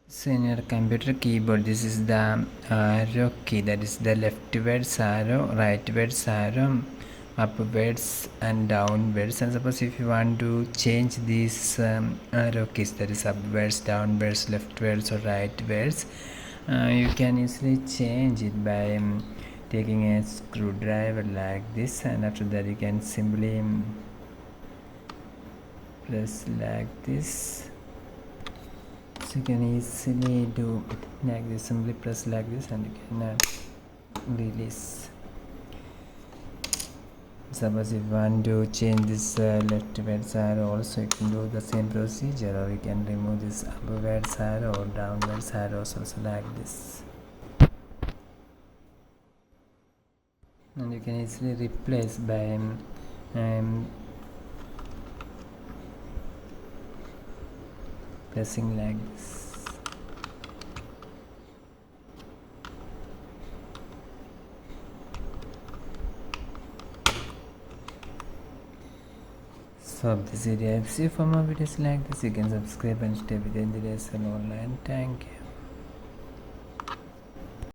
So in your computer keyboard, this is the arrow key, that is the leftwards arrow, rightwards arrow, upwards and downwards. And suppose if you want to change these arrow keys, that is upwards, downwards, leftwards or rightwards, you can easily change it by taking a screwdriver like this, and after that you can simply press like this. So you can easily do like this, simply press like this and you can release. Suppose if you want to change this leftwards arrow also, you can do the same procedure, or you can remove this upwards arrow or downwards arrows also like this, and you can easily replace by pressing like this. So if this video helps you for more videos like this, you can subscribe and stay within the lesson online. Thank you.